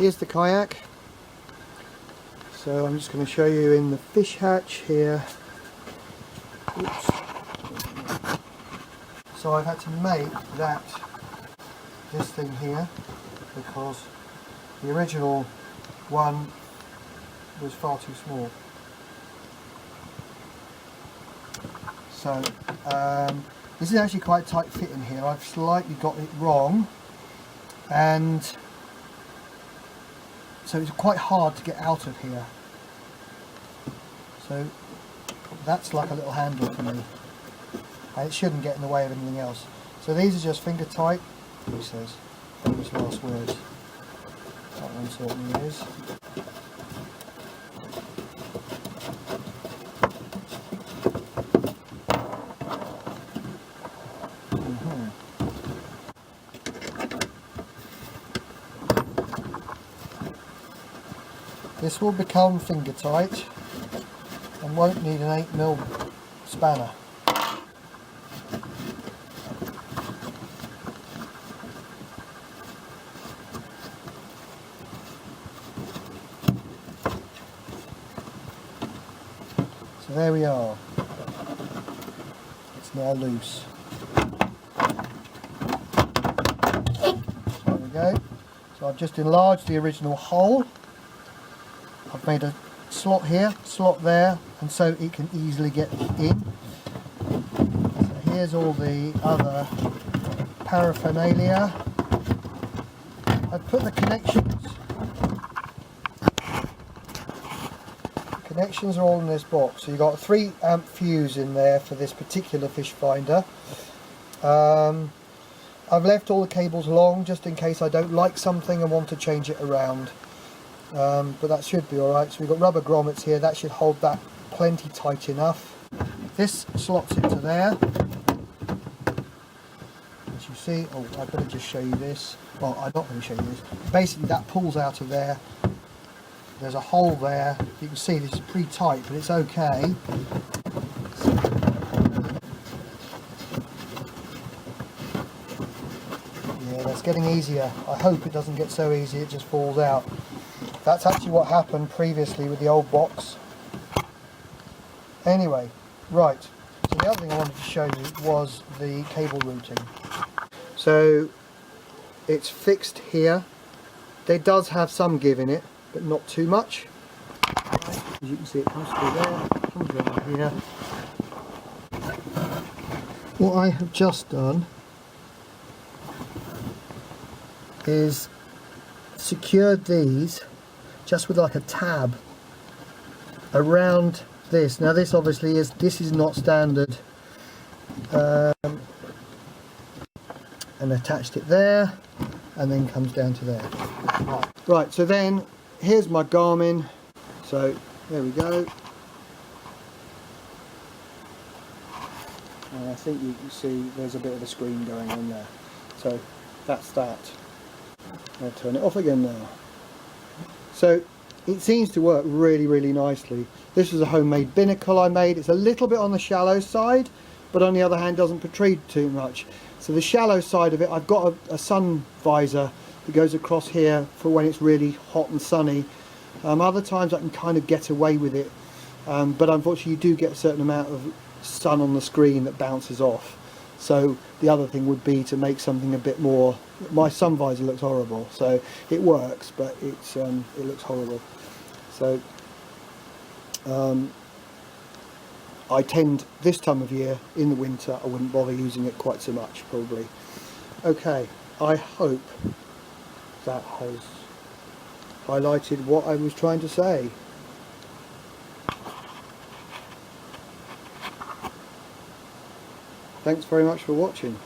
here's the kayak. So I'm just going to show you in the fish hatch here. Oops. So I've had to make this thing here because the original one was far too small. So this is actually quite tight fit in here. I've slightly got it wrong, and so it's quite hard to get out of here. So that's like a little handle for me, and it shouldn't get in the way of anything else. So these are just finger tight. He says, famous last words. That one certainly is. This will become finger tight and won't need an 8mm spanner. So there we are. It's now loose. There we go. So I've just enlarged the original hole. I've made a slot here, slot there, and so it can easily get in. So here's all the other paraphernalia. I've put the connections. The connections are all in this box. So you've got a 3-amp fuse in there for this particular fish finder. I've left all the cables long just in case I don't like something and want to change it around. But that should be alright. So we've got rubber grommets here, that should hold that plenty tight enough. This slots into there. As you see, oh, I better just show you this. Well, I'm not going to show you this. Basically that pulls out of there. There's a hole there. You can see this is pretty tight, but it's okay. Yeah, that's getting easier. I hope it doesn't get so easy it just falls out. That's actually what happened previously with the old box. Anyway, right, so the other thing I wanted to show you was the cable routing. So it's fixed here. There does have some give in it, but not too much. As you can see, it comes through there, comes around here. What I have just done is secured these just with like a tab around this. Now this obviously is not standard, and attached it there, and then comes down to there. Right, so then here's my Garmin. So there we go, and I think you can see there's a bit of a screen going on there. So that's that. I'll turn it off again now. So it seems to work really, really nicely. This is a homemade binnacle I made. It's a little bit on the shallow side, but on the other hand doesn't protrude too much. So the shallow side of it, I've got a sun visor that goes across here for when it's really hot and sunny. Other times I can kind of get away with it, but unfortunately you do get a certain amount of sun on the screen that bounces off. So the other thing would be to make something a bit more. My sun visor looks horrible, so it works, but it looks horrible. So I tend, this time of year in the winter, I wouldn't bother using it quite so much probably. Okay, I hope that has highlighted what I was trying to say. Thanks very much for watching.